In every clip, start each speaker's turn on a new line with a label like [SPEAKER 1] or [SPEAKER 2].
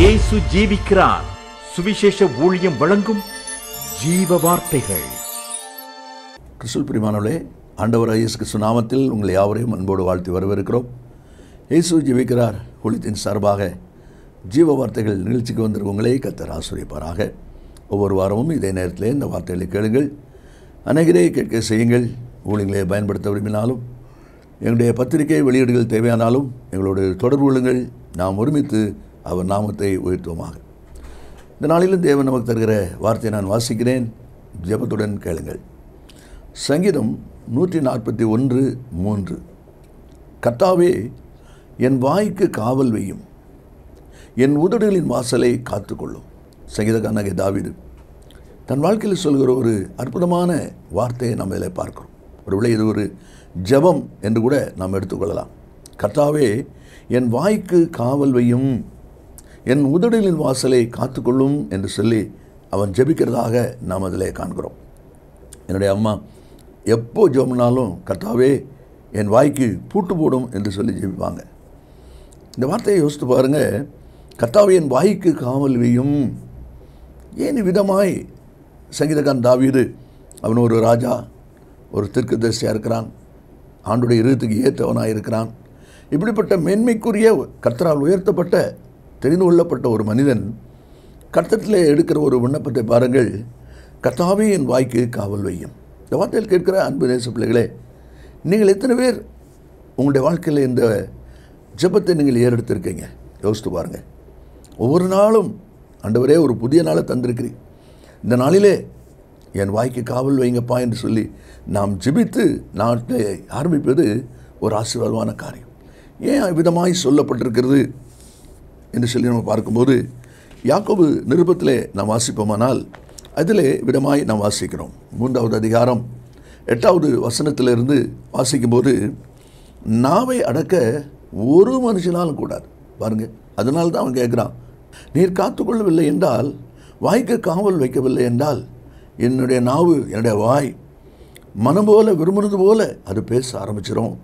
[SPEAKER 1] இயேசு ஜீவிக்கிறார். சுவிசேஷ ஊழியம் வழங்கும் ஜீவ வார்த்தைகள்.
[SPEAKER 2] கிறிஸ்துவில் பிரியமானவர்களே, ஆண்டவராகிய இயேசு கிறிஸ்து நாமத்தில் உங்களை யாவரையும் அன்போடு வாழ்த்தி வரவேற்கிறோம். இயேசு ஜீவிக்கிறார் ஊழியத்தின் சார்பாக ஜீவ வார்த்தைகள் நிகழ்ச்சிக்கு வந்திருக்கவங்களே கர்த்தர் ஆசீர்வதிப்பாராக. ஒவ்வொரு வாரமும் இதே நேரத்தில் இந்த வார்த்தைகளை கேளுங்கள், அநேகரே கேட்க செய்யுங்கள். ஊழியங்களை பயன்படுத்த விரும்பினாலும் எங்களுடைய பத்திரிகை வெளியீடுகள் தேவையானாலும் எங்களோடு தொடர்பு கொள்ளுங்கள். நாம் ஒருமித்து அவர் நாமத்தை உயர்த்துவோமாக. இந்த நாளிலும் தேவன் நமக்கு தருகிற வார்த்தையை நான் வாசிக்கிறேன், ஜெபத்துடன் கேளுங்கள். சங்கீதம் 141:3. கர்த்தாவே, என் வாய்க்கு காவல் வையும், என் உதடுகளின் வாசலை காத்துக்கொள்ளும். சங்கீதக்காரனாகிய தாவீது தன் வாழ்க்கையில் சொல்கிற ஒரு அற்புதமான வார்த்தையை நம்ம இதில் பார்க்கிறோம். ஒருவேளை இது ஒரு ஜெபம் என்று கூட நாம் எடுத்துக்கொள்ளலாம். கர்த்தாவே, என் வாய்க்கு காவல் வையும், என் உதடுகளின் வாசலை காத்துக்கொள்ளும் என்று சொல்லி அவன் ஜெபிக்கிறதாக நாம் அதில் காண்கிறோம். என்னுடைய அம்மா எப்போ ஜெபம்னாலும் கர்த்தாவே என் வாய்க்கு பூட்டு போடும் என்று சொல்லி ஜெபிப்பாங்க. இந்த வார்த்தையை யோசித்து பாருங்கள். கர்த்தாவே, என் வாய்க்கு காவல் வையும். ஏன் விதமாய் சங்கீதக்காரன் தாவீது, அவன் ஒரு ராஜா, ஒரு தீர்க்கதரிசியாக இருக்கிறான், ஆண்டுடைய இருதயத்துக்கு ஏற்றவனாக இருக்கிறான். இப்படிப்பட்ட மேன்மைக்குரிய கர்த்தரால் உயர்த்தப்பட்ட தெரிந்து கொள்ளப்பட்ட ஒரு மனிதன் கர்த்தத்திலே எடுக்கிற ஒரு விண்ணப்பத்தை பாருங்கள். கர்த்தாவே, என் வாய்க்கு காவல் வையும். இந்த வார்த்தையில் கேட்கிற அன்பு தேச பிள்ளைகளே, நீங்கள் எத்தனை பேர் உங்களுடைய வாழ்க்கையில் இந்த ஜெபத்தை நீங்கள் ஏறெடுத்திருக்கீங்க? யோசித்து பாருங்கள். ஒவ்வொரு நாளும் ஆண்டவரே ஒரு புதிய நாளை தந்திருக்கிறீர். இந்த நாளிலே என் வாய்க்கு காவல் வைங்கப்பா என்று சொல்லி நாம் ஜெபித்து நாட்டை ஆரம்பிப்பது ஒரு ஆசீர்வாதமான காரியம். ஏன் விதமாய் சொல்லப்பட்டிருக்கிறது என்று சொல்லி நம்ம பார்க்கும்போது, யாக்கோபு நிருபத்திலே நாம் வாசிப்போமானால் அதிலே விதமாய் நாம் வாசிக்கிறோம். 3வது அதிகாரம் 8வது வசனத்திலிருந்து வாசிக்கும்போது, நாவை அடக்க ஒரு மனுஷனாலும் கூடாது. பாருங்கள், அதனால தான் அவன் கேட்குறான், நீர் காத்துக்கொள்ளவில்லை என்றால், வாய்க்கு காவல் வைக்கவில்லை என்றால், என்னுடைய நாவு, என்னுடைய வாய் மனம் போல விரும்புனது போல அது பேச ஆரம்பிச்சிடும்,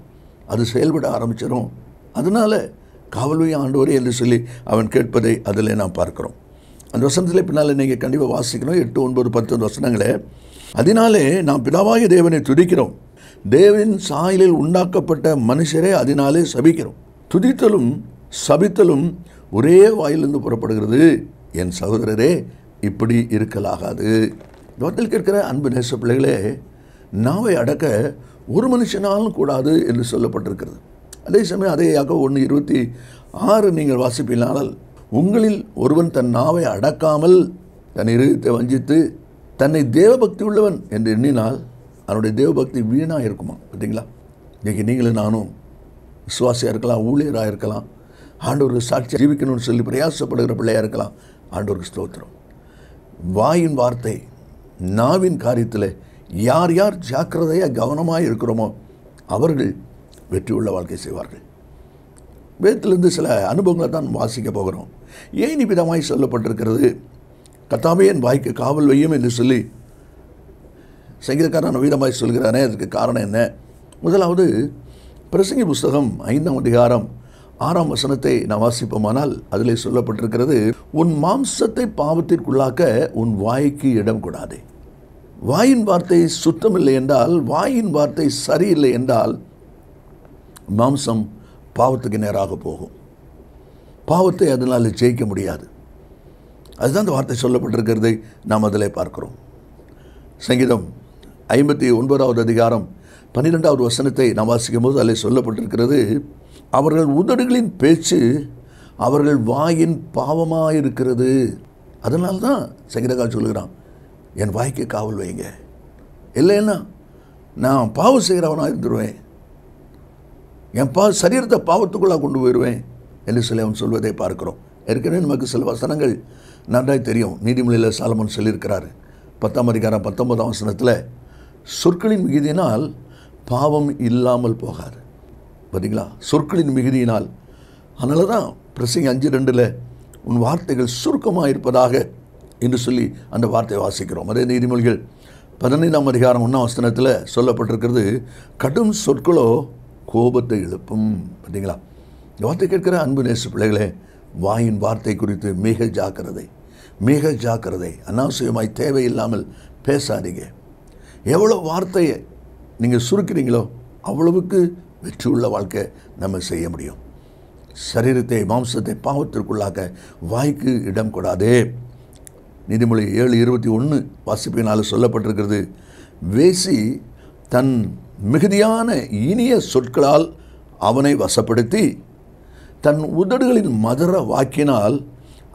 [SPEAKER 2] அது செயல்பட ஆரம்பிச்சிடும். அதனால் காவல்வை ஆண்டவரே என்று சொல்லி அவன் கேட்பதை அதில் நாம் பார்க்கிறோம். அந்த வசனத்திலே பின்னால் நீங்கள் கண்டிப்பாக வாசிக்கணும். 8, 9, 10 வசனங்களே. அதனாலே நாம் பிதாவாகிய தேவனை துதிக்கிறோம், தேவன் சாயலில் உண்டாக்கப்பட்ட மனுஷரே அதனாலே சபிக்கிறோம். துதித்தலும் சபித்தலும் ஒரே வாயிலிருந்து புறப்படுகிறது. என் சகோதரரே, இப்படி இருக்கலாகாது. வார்த்தையில் கேட்கிற அன்பு நேச பிள்ளைகளே, நாவை அடக்க ஒரு மனுஷனாலும் கூடாது என்று சொல்லப்பட்டிருக்கிறது. அதே சமயம் அதே யாக்கோபு 1:26 நீங்கள் வாசிப்பினால், உங்களில் ஒருவன் தன் நாவை அடக்காமல் தன் இருதயத்தை வஞ்சித்து தன்னை தேவபக்தி உள்ளவன் என்று எண்ணினால் அவனுடைய தேவபக்தி வீணாக இருக்குமா? பார்த்தீங்களா? இன்றைக்கி நீங்களும் நானும் விசுவாசியாக இருக்கலாம், ஊழியராக இருக்கலாம், ஆண்டவருக்கு சாட்சியாக ஜீவிக்கணும்னு சொல்லி பிரயாசப்படுகிற பிள்ளையாக இருக்கலாம். ஆண்டவருக்கு ஸ்தோத்திரம். வாயின் வார்த்தை, நாவின் காரியத்தில் யார் யார் ஜாக்கிரதையாக கவனமாக இருக்கிறோமோ அவர்கள் வெற்றி உள்ள வாழ்க்கை செய்வார்கள். வேதத்திலிருந்து சில அனுபவங்களை தான் வாசிக்க போகிறோம். ஏன் விதமாய் சொல்லப்பட்டிருக்கிறது? கர்த்தாவே, என் வாய்க்கு காவல் வையும் என்று சொல்லி சங்கீதக்காரன் விதமாய் சொல்கிறானே, அதுக்கு காரணம் என்ன? முதலாவது, பிரசங்கி புஸ்தகம் 5ஆம் அதிகாரம் 6ஆம் வசனத்தை நான் வாசிப்போமானால் அதிலே சொல்லப்பட்டிருக்கிறது, உன் மாம்சத்தை பாவத்திற்குள்ளாக்க உன் வாய்க்கு இடம் கூடாதே. வாயின் வார்த்தை சுத்தமில்லை என்றால், வாயின் வார்த்தை சரியில்லை என்றால் மாம்சம் பாவத்துக்கு நேராக போகும். பாவத்தை அதனால் ஜெயிக்க முடியாது. அதுதான் அந்த வார்த்தை சொல்லப்பட்டிருக்கிறதை நாம் அதில் பார்க்கிறோம். சங்கீதம் 59வது அதிகாரம் 12வது வசனத்தை நாம் வாசிக்கும் போது அதில் சொல்லப்பட்டிருக்கிறது, அவர்கள் உதடுகளின் பேச்சு அவர்கள் வாயின் பாவமாயிருக்கிறது. அதனால தான் சங்கீதக்காரன் சொல்லுகிறான், என் வாய்க்கு காவல் வைங்க, இல்லைன்னா நான் பாவம் செய்கிறவனாக இருந்துருவேன், என் சரீரத்தை பாவத்துக்குள்ளாக கொண்டு போயிடுவேன் என்று சொல்லி அவன் சொல்வதை பார்க்கிறோம். ஏற்கனவே நமக்கு சில வசனங்கள் நன்றாய் தெரியும். நீதிமொழியில் சாலமோன் சொல்லியிருக்கிறார் 10ஆம் அதிகாரம் 19ஆம் வசனத்தில், சொற்களின் மிகுதியினால் பாவம் இல்லாமல் போகாது. பார்த்தீங்களா? சொற்களின் மிகுதியினால். அதனால தான் பிரசங்கி 5:2 உன் வார்த்தைகள் சுருக்கமாக இருப்பதாக என்று சொல்லி அந்த வார்த்தையை வாசிக்கிறோம். அதே நீதிமொழிகள் 15ஆம் அதிகாரம் 1ஆம் வசனத்தில் சொல்லப்பட்டிருக்கிறது, கடும் சொற்களோ கோபத்தை எழுப்பும். பார்த்தீங்களா? இந்த வார்த்தை கேட்கிற அன்பு நேச பிள்ளைகளே, வாயின் வார்த்தை குறித்து மிக ஜாக்கிரதை, மிக ஜாக்கிரதை. அனாவசியமாய் தேவையில்லாமல் பேசாதீங்க. எவ்வளோ வார்த்தையை நீங்கள் சுருக்கிறீங்களோ அவ்வளவுக்கு வெற்றி உள்ள வாழ்க்கை நம்ம செய்ய முடியும். சரீரத்தை மாம்சத்தை பாவத்திற்குள்ளாக்க வாய்க்கு இடம் கொடாதே. நீதிமொழி 7:21 வாசிப்பினால் சொல்லப்பட்டிருக்கிறது, வேசி தன் மிகுதியான இனிய சொற்களால் அவனை வசப்படுத்தி தன் உதடுகளின் மதுர வாக்கினால்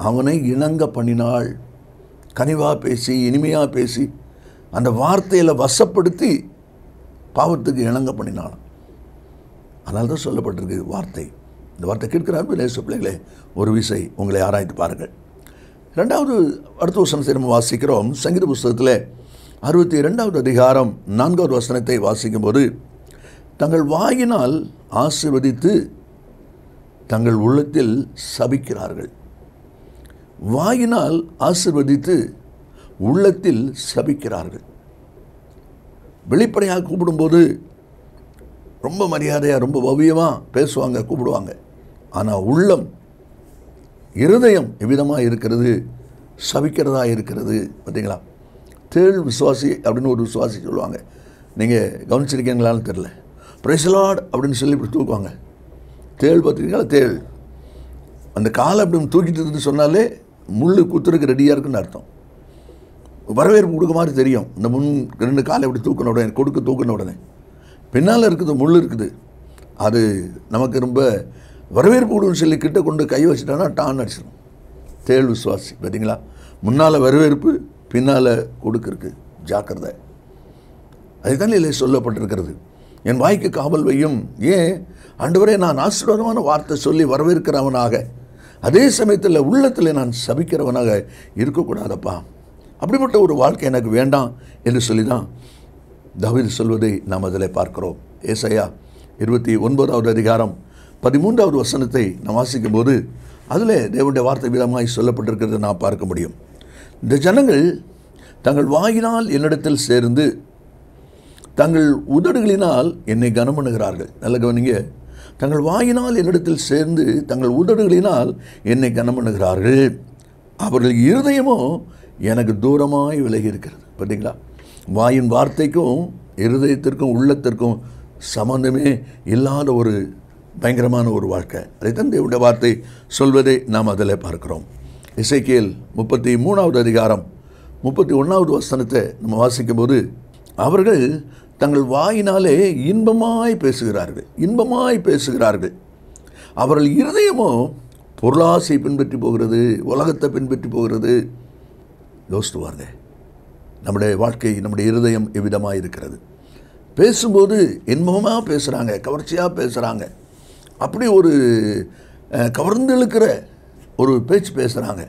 [SPEAKER 2] அவனை இணங்க பண்ணினாள். கனிவாக பேசி இனிமையாக பேசி அந்த வார்த்தையில் வசப்படுத்தி பாவத்துக்கு இணங்க பண்ணினாள். அதனால தான் சொல்லப்பட்டிருக்கு வார்த்தை. இந்த வார்த்தை கேட்கிறார் நேச பிள்ளைகளே, ஒரு விசை உங்களை ஆராய்ந்து பாருங்கள். ரெண்டாவது அடுத்த வசனத்தை நம்ம வாசிக்கிறோம். சங்கீத புஸ்தகத்தில் 62வது அதிகாரம் 4வது வசனத்தை வாசிக்கும்போது, தங்கள் வாயினால் ஆசீர்வதித்து தங்கள் உள்ளத்தில் சபிக்கிறார்கள். வாயினால் ஆசீர்வதித்து உள்ளத்தில் சபிக்கிறார்கள். வெளிப்படையாக கூப்பிடும்போது ரொம்ப மரியாதையாக ரொம்ப பவ்யமாக பேசுவாங்க, கூப்பிடுவாங்க. ஆனால் உள்ளம் இருதயம் எவ்விதமாக இருக்கிறது, சபிக்கிறதா இருக்கிறது. பார்த்தீங்களா? தேள் விசுவாசி அப்படின்னு ஒரு விசுவாசி சொல்லுவாங்க. நீங்கள் கவனிச்சிருக்கீங்களான்னு தெரில. பிரைஸ் தி லார்ட் அப்படின்னு சொல்லி இப்படி தூக்குவாங்க. தேள் பார்த்துருக்கீங்களா? தேள் அந்த காலை அப்படி தூக்கிட்டு சொன்னாலே முள் குத்துறதுக்கு ரெடியாக இருக்குன்னு அர்த்தம். வரவேற்பு கொடுக்க மாதிரி தெரியும். இந்த முன் 2 காலை இப்படி தூக்கின உடனே, தூக்கின உடனே பின்னால் இருக்குது முள் இருக்குது. அது நமக்கு ரொம்ப வரவேற்பு கொடுன்னு சொல்லி கிட்ட கொண்டு கை வச்சுட்டானா டான் அடிச்சிடும். தேள் விசுவாசி. பார்த்தீங்களா? முன்னால் வரவேற்பு, பின்னால் கொடுக்குறக்கு ஜாக்கிரதை. அதுதான் இல்லை சொல்லப்பட்டிருக்கிறது, என் வாய்க்கு காவல் வையும். ஏன் ஆண்டவரே, நான் ஆசீர்வாதமான வார்த்தை சொல்லி வரவேற்கிறவனாக, அதே சமயத்தில் உள்ளத்தில் நான் சபிக்கிறவனாக இருக்கக்கூடாதப்பா. அப்படிப்பட்ட ஒரு வாழ்க்கை எனக்கு வேண்டாம் என்று சொல்லி தான் தாவீது சொல்வதை நாம் அதில் பார்க்கிறோம். ஏசாயா 29வது அதிகாரம் 13வது வசனத்தை நாம் வாசிக்கும் போது அதில் தேவனுடைய வார்த்தை விதமாய் சொல்லப்பட்டிருக்கிறத நான் பார்க்க முடியும். இந்த ஜனங்கள் தங்கள் வாயினால் என்னிடத்தில் சேர்ந்து தங்கள் உதடுகளினால் என்னை கனம் பண்ணுகிறார்கள். நல்ல கவனிங்க. தங்கள் வாயினால் என்னிடத்தில் சேர்ந்து தங்கள் உதடுகளினால் என்னை கனம் பண்ணுகிறார்கள், அவர்கள் இருதயமோ எனக்கு தூரமாய் விலகி இருக்கிறது. பார்த்தீங்களா? வாயின் வார்த்தைக்கும் இருதயத்திற்கும் உள்ளத்திற்கும் சம்பந்தமே இல்லாத ஒரு பயங்கரமான ஒரு வாழ்க்கை. அதைத்தான் தேவனுடைய வார்த்தை சொல்வதை நாம் அதில் பார்க்கிறோம். எசேக்கியேல் 33வது அதிகாரம் 31வது வசனத்தை நம்ம வாசிக்கும் போது, அவர்கள் தங்கள் வாயினாலே இன்பமாய் பேசுகிறார்கள், இன்பமாய் பேசுகிறார்கள், அவர்கள் இருதயமோ பொருளாசை பின்பற்றி போகிறது, உலகத்தை பின்பற்றி போகிறது. யோசித்து பாருங்க, நம்முடைய வாழ்க்கை, நம்முடைய இருதயம் எவ்விதமாக இருக்கிறது. பேசும்போது இன்பமாக பேசுகிறாங்க, கவர்ச்சியாக பேசுகிறாங்க, அப்படி ஒரு கவர்ந்து இழுக்கிற ஒரு பேச்சு பேசுகிறாங்க.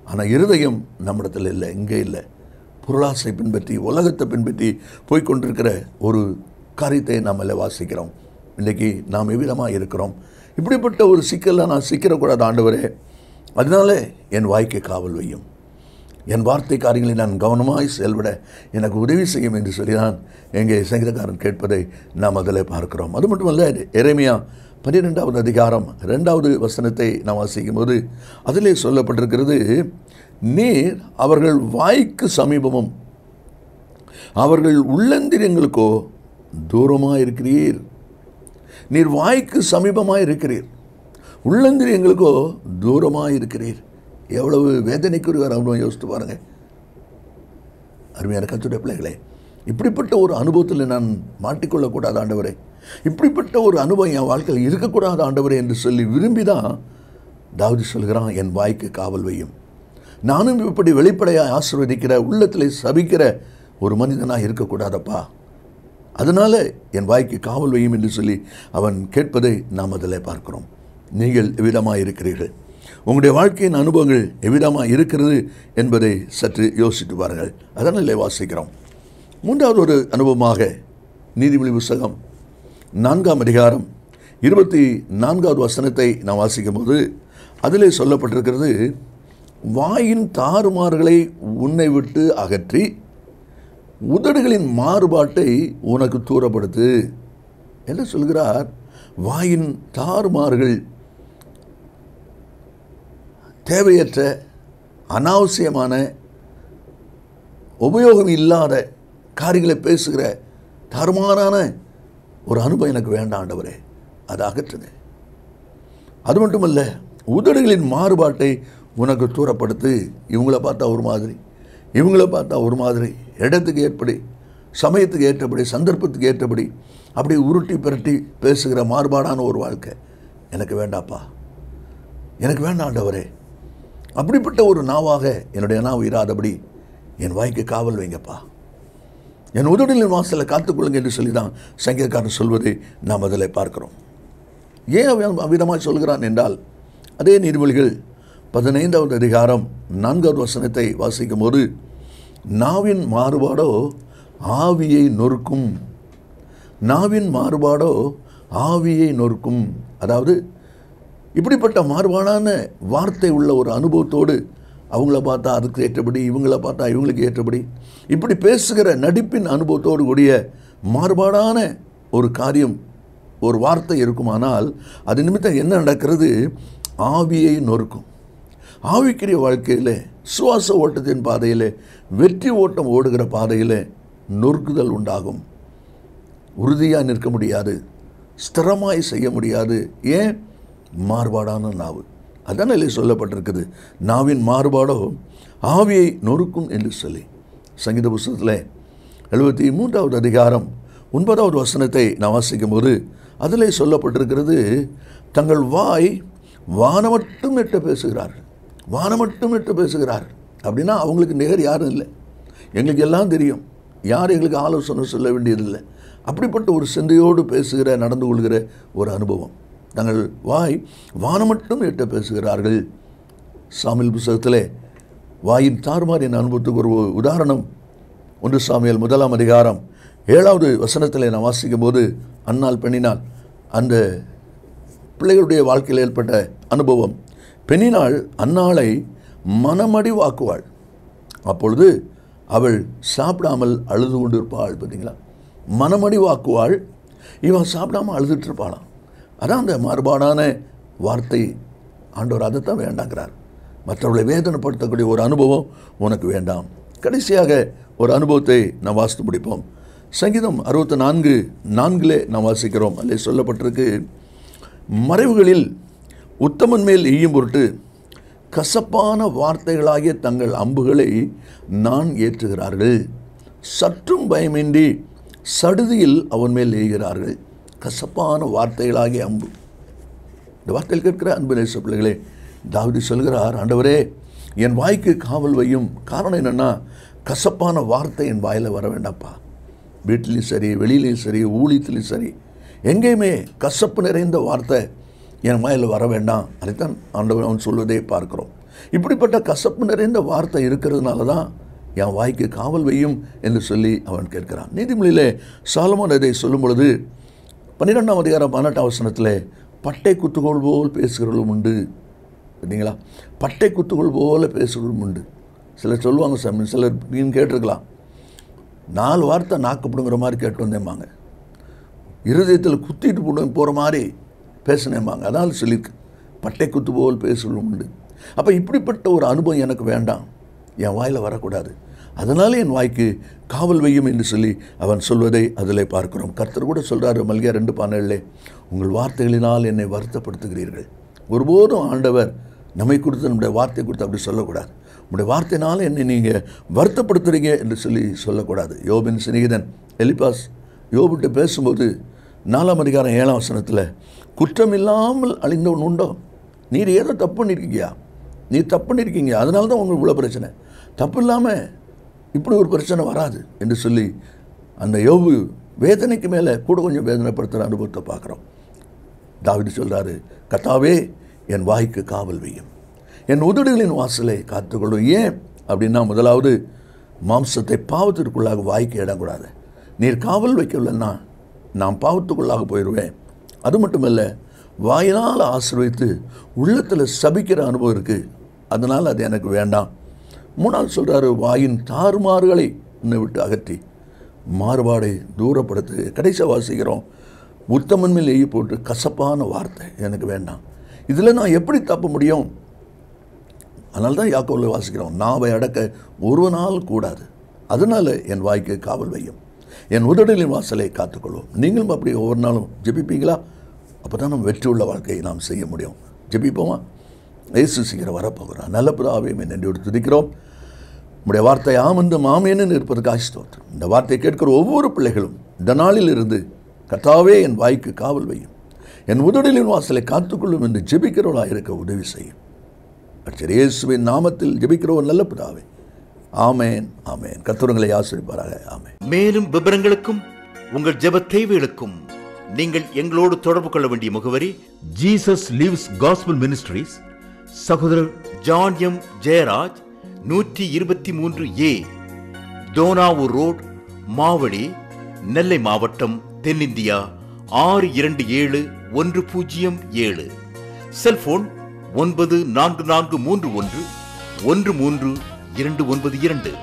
[SPEAKER 2] ஆனால் இருதயம் நம்மிடத்தில் இல்லை, இங்கே இல்லை. பொருளாசை பின்பற்றி உலகத்தை பின்பற்றி போய்கொண்டிருக்கிற ஒரு காரியத்தை நாம் எல்லாம் வாசிக்கிறோம். இன்றைக்கி நாம் எவ்விதமாக இருக்கிறோம். இப்படிப்பட்ட ஒரு சிக்கலில் நான் சிக்கிறக்கூடாது ஆண்டவரே, அதனால என் வாய்க்கு காவல் வையும், என் வார்த்தை காரியங்களை நான் கவனமாய் செயல்பட எனக்கு உதவி செய்யும் என்று சொல்லிதான் எங்கள் சங்கீதக்காரன் கேட்பதை நாம் அதில் பார்க்கிறோம். அது மட்டுமல்ல, எரேமியா 12வது அதிகாரம் 2வது வசனத்தை நாம் வாசிக்கும் போது அதிலே சொல்லப்பட்டிருக்கிறது, நீர் அவர்கள் வாய்க்கு சமீபமும் அவர்கள் உள்ளந்திரியங்களுக்கோ தூரமாக இருக்கிறீர். நீர் வாய்க்கு சமீபமாக இருக்கிறீர், உள்ளந்திரியங்களுக்கோ தூரமாக இருக்கிறீர். எவ்வளவு வேதனைக்குரிய அனுபவம் யோசித்து பாருங்கள். அருமையான கர்த்தருடைய பிள்ளைகளே, இப்படிப்பட்ட ஒரு அனுபவத்தில் நான் மாட்டிக்கொள்ளக்கூடாது ஆண்டவரே, இப்படிப்பட்ட ஒரு அனுபவம் என் வாழ்க்கையில் இருக்கக்கூடாது ஆண்டவரே என்று சொல்லி விரும்பி தான் தாவீது சொல்கிறான், என் வாய்க்கு காவல் வையும். நானும் இப்படி வெளிப்படையாக ஆசீர்வதிக்கிற, உள்ளத்தில் சபிக்கிற ஒரு மனிதனாக இருக்கக்கூடாதப்பா, அதனால் என் வாய்க்கு காவல் வையும் என்று சொல்லி அவன் கேட்பதை நாம் அதில் பார்க்கிறோம். நீங்கள் எவ்விதமாக இருக்கிறீர்கள், உங்களுடைய வாழ்க்கையின் அனுபவங்கள் எவ்விதமாக இருக்கிறது என்பதை சற்று யோசித்து பாருங்கள். அதனால் வாசிக்கிறோம். 3வது ஒரு அனுபவமாக நீதிமொழி புத்தகம் 4ஆம் அதிகாரம் 24வது வசனத்தை நாம் வாசிக்கும் போது அதிலே சொல்லப்பட்டிருக்கிறது, வாயின் தாறுமாறுகளை உன்னை விட்டு அகற்றி உதடுகளின் மாறுபாட்டை உனக்கு தூரப்படுத்து என்று சொல்கிறார். வாயின் தாறுமாறுகள் தேவையற்ற அனாவசியமான உபயோகம் இல்லாத காரியங்களை பேசுகிற தருமாறான ஒரு அனுபவம் எனக்கு வேண்டாம் ஆண்டவரே, அதை அகற்றுங்க. அது மட்டுமல்ல, உதடுகளின் மாறுபாட்டை உனக்கு தூரப்படுத்து. இவங்கள பார்த்தா ஒரு மாதிரி, இவங்கள பார்த்தா ஒரு மாதிரி, இடத்துக்கு ஏற்படி, சமயத்துக்கு ஏற்றபடி, சந்தர்ப்பத்துக்கு ஏற்றபடி அப்படி உருட்டி பிரட்டி பேசுகிற மாறுபாடான ஒரு வாழ்க்கை எனக்கு வேண்டாப்பா, எனக்கு வேண்டாம் ஆண்டவரே. அப்படிப்பட்ட ஒரு நாவாக என்னுடைய நாவு இராதபடி என் வாய்க்கு காவல் வைங்கப்பா. என் உதடுகளின் வாசலை காத்துக்கொள்ளுங்க என்று சொல்லி தான் சங்கீதக்காரன் சொல்வதை நாம் அதில் பார்க்கிறோம். ஏன் அவ்விதமாக சொல்கிறான் என்றால், அதே நீதிமொழிகள் 15வது அதிகாரம் 4வது வசனத்தை வாசிக்கும் போது, நாவின் மாறுபாடோ ஆவியை நொறுக்கும், நாவின் மாறுபாடோ ஆவியை நொறுக்கும். அதாவது இப்படிப்பட்ட மாறுபாடான வார்த்தை உள்ள ஒரு அனுபவத்தோடு அவங்கள பார்த்தா அதுக்கு ஏற்றபடி, இவங்கள பார்த்தா இவங்களுக்கு ஏற்றபடி, இப்படி பேசுகிற நடிப்பின் அனுபவத்தோடு கூடிய மாறுபாடான ஒரு காரியம், ஒரு வார்த்தை இருக்குமானால் அது நிமித்தம் என்ன நடக்கிறது? ஆவியை நொறுக்கும். ஆவிக்குரிய வாழ்க்கையில், சுவாச ஓட்டத்தின் பாதையில், வெற்றி ஓட்டம் ஓடுகிற பாதையில் நொறுக்குதல் உண்டாகும். உறுதியாக நிற்க முடியாது, ஸ்திரமாய் செய்ய முடியாது. ஏன்? மாறுபாடான நாவு. அதனாலே சொல்லப்பட்டிருக்குது, நாவின் மாறுபாடோ ஆவியை நொறுக்கும் என்று சொல்லி. சங்கீத புஸ்தகத்தில் 73வது அதிகாரம் 9வது வசனத்தை நான் வாசிக்கும் போது அதிலே சொல்லப்பட்டிருக்கிறது, தங்கள் வாய் வானமட்டும் எட்ட பேசுகிறார்கள். வானமட்டும் எட்ட பேசுகிறார்கள் அப்படின்னா அவங்களுக்கு நிகர் யாரும் இல்லை, எங்களுக்கு எல்லாம் தெரியும், யார் எங்களுக்கு ஆலோசனை சொல்ல வேண்டியதில்லை. அப்படிப்பட்ட ஒரு சிந்தையோடு பேசுகிற, நடந்து கொள்கிற ஒரு அனுபவம். தங்கள் வாய் வானமட்டும் எட்ட பேசுகிறார்கள். சாமுவேல் புத்தகத்திலே வாயின் தாறுமாறின் அனுபவத்துக்கு ஒரு உதாரணம் 1 சாமுவேல் 1ஆம் அதிகாரம் 7வது வசனத்தில் நான் வாசிக்கும் போது, அன்னாள் பெண்ணினால் அந்த பிள்ளைகளுடைய வாழ்க்கையில் ஏற்பட்ட அனுபவம். பெண்ணினாள் அன்னாளை மனமடிவாக்குவாள், அப்பொழுது அவள் சாப்பிடாமல் அழுது கொண்டு இருப்பாள். பார்த்தீங்களா? மனமடிவாக்குவாள், இவன் சாப்பிடாமல் அழுதுட்டு இருப்பாளாம். அதான் அந்த மாறுபாடான வார்த்தை. ஆண்டவர் அதைத்தான் வேண்டாங்கிறார். மற்றவர்களை வேதனைப்படுத்தக்கூடிய ஒரு அனுபவம் உனக்கு வேண்டாம். கடைசியாக ஒரு அனுபவத்தை நாம் வாசித்து முடிப்போம். சங்கீதம் 64:4 நாம் வாசிக்கிறோம். அதில் சொல்லப்பட்டிருக்கு, மறைவுகளில் உத்தமன் மேல் எய்யும் பொருட்டு கசப்பான வார்த்தைகளாகிய தங்கள் அம்புகளை நான் ஏற்றுகிறார்கள், சற்றும் பயமின்றி சடுதியில் அவன் மேல் எய்கிறார்கள். கசப்பான வார்த்தைகளாகிய அம்பு. இந்த வார்த்தையில் கேட்கிற அன்பு நேச பிள்ளைகளே, தாவீது சொல்கிறார், ஆண்டவரே என் வாய்க்கு காவல் வையும். காரணம் என்னென்னா, கசப்பான வார்த்தை என் வாயில் வர வேண்டாப்பா. வீட்டிலையும் சரி, வெளியிலையும் சரி, ஊழியத்திலையும் சரி, எங்கேயுமே கசப்பு நிறைந்த வார்த்தை என் வாயில் வர வேண்டாம். அதைத்தான் ஆண்டவர் அவன் சொல்வதை பார்க்கிறோம். இப்படிப்பட்ட கசப்பு நிறைந்த வார்த்தை இருக்கிறதுனால தான் என் வாய்க்கு காவல் வையும் என்று சொல்லி அவன் கேட்கிறான். நீதிமொழியிலே சாலமோன் அதை சொல்லும் பொழுது 12ஆம் அதிகாரம் 18ஆம் வசனத்தில், பட்டை குத்துகோல் போல் பேசுகிறவர்களும் உண்டு. பார்த்தீங்களா? பட்டை குத்துகோல் போல் பேசுகிறவர்களும் உண்டு. சிலர் சொல்லுவாங்க, சிலர் நீங்கள் கேட்டிருக்கலாம், 4 வார்த்தை நாக்கப்படுங்கிற மாதிரி கேட்டு வந்தேம்பாங்க, இருதயத்தில் குத்திட்டு போகிற மாதிரி பேசினேம்பாங்க. அதனால் சொல்லியிருக்கு, பட்டை குத்து போல் பேசுகிறவர்களும் உண்டு. அப்போ இப்படிப்பட்ட ஒரு அனுபவம் எனக்கு வேண்டாம், என் வாயில் வரக்கூடாது. அதனால என் வாய்க்கு காவல் வையும் என்று சொல்லி அவன் சொல்வதை அதில் பார்க்கிறோம். கர்த்தர் கூட சொல்கிறார், மல்கியா 2:12, உங்கள் வார்த்தைகளினால் என்னை வருத்தப்படுத்துகிறீர்கள். ஒருபோதும் ஆண்டவர் நம்மை கொடுத்து, நம்முடைய வார்த்தை கொடுத்து அப்படி சொல்லக்கூடாது. உங்களுடைய வார்த்தையினால் என்னை நீங்கள் வருத்தப்படுத்துகிறீங்க என்று சொல்லி சொல்லக்கூடாது. யோபின் சிநேகிதன் எலிப்பாஸ் யோபிட்ட பேசும்போது 4ஆம் அதிகாரம் 7ஆம் வசனத்தில், குற்றமில்லாமல் அழிந்தவன் உண்டோ? நீர் ஏதோ தப்பு பண்ணியிருக்கீங்க, நீ தப்பு பண்ணியிருக்கீங்க, அதனால தான் உங்களுக்கு இவ்வளோ பிரச்சனை, தப்பு இல்லாமல் இப்படி ஒரு பிரச்சனை வராது என்று சொல்லி அந்த யோபு வேதனைக்கு மேலே கூட கொஞ்சம் வேதனைப்படுத்துகிற அனுபவத்தை பார்க்குறோம். தாவீது சொல்கிறாரு, கர்த்தாவே என் வாய்க்கு காவல் வையும், என் உதடுகளின் வாசலை காத்துக்கொள்ளும். ஏன் அப்படின்னா, முதலாவது மாம்சத்தை பாவத்திற்குள்ளாக வாய்க்கு இடக்கூடாது. நீர் காவல் வைக்கலன்னா நான் பாவத்துக்குள்ளாக போயிடுவேன். அது மட்டுமல்ல, வாயினால் ஆசீர்வதித்து உள்ளத்தில் சபிக்கிற அனுபவம் இருக்குது, அதனால் அது எனக்கு வேண்டாம். 3ஆவது சொல்கிறாரு, வாயின் தாறுமாறுகளை என்னை விட்டு அகற்றி மாறுபாடை தூரப்படுத்து. கடைசியாக வாசிக்கிறோம், உத்தமன் மேல் எய்ய போட்டு கசப்பான வார்த்தை எனக்கு வேண்டாம். இதில் நான் எப்படி தப்ப முடியும்? அதனால தான் யாக்கோபில் வாசிக்கிறோம், நாவை அடக்க ஒருவனால் கூடாது, அதனால என் வாய்க்கு காவல் வையும், என் உதடுகளின் வாசலை காத்துக்கொள்வோம். நீங்களும் அப்படி ஒவ்வொரு நாளும் ஜெபிப்பீங்களா? அப்போ தான் நம்ம வெற்றி உள்ள வாழ்க்கையை நாம் செய்ய முடியும். ஜெபிப்போமா? இயேசு சீக்கிரம் வரப்போகிறார். நல்ல பிதாவே, நன்றியோடு துதிக்கிறோம். உம்முடைய வார்த்தை ஆமந்தும் ஆமேன்னு இருப்பதற்காக ஸ்தோத்திரம். இந்த வார்த்தையை கேட்கிற ஒவ்வொரு பிள்ளைகளும் இந்த நாளில் இருந்து கர்த்தாவே என் வாய்க்கு காவல் வையும், என் உதடுகளின் வாசலை காத்துக்கொள்ளும் என்று ஜெபிக்கிறவர்களாக இருக்க உதவி செய்யும். இயேசுவின் நாமத்தில் ஜெபிக்கிறோம் நல்ல பிதாவே. ஆமேன், ஆமேன். கர்த்தர் உங்களை ஆசீர்வதிப்பாராக. ஆமேன்.
[SPEAKER 1] மேலும் விவரங்களுக்கும் உங்கள் ஜெப தேவைகளுக்கும் நீங்கள் எங்களோடு தொடர்பு கொள்ள வேண்டிய முகவரி ஜீசஸ் லிவ்ஸ் காஸ்பல் மினிஸ்ட்ரீஸ், சகோதரர் John M Jeyaraj, 123A Thonavur road, Mavadi, Nellai மாவட்டம், தென்னிந்தியா 627107. செல்போன் 9443113292.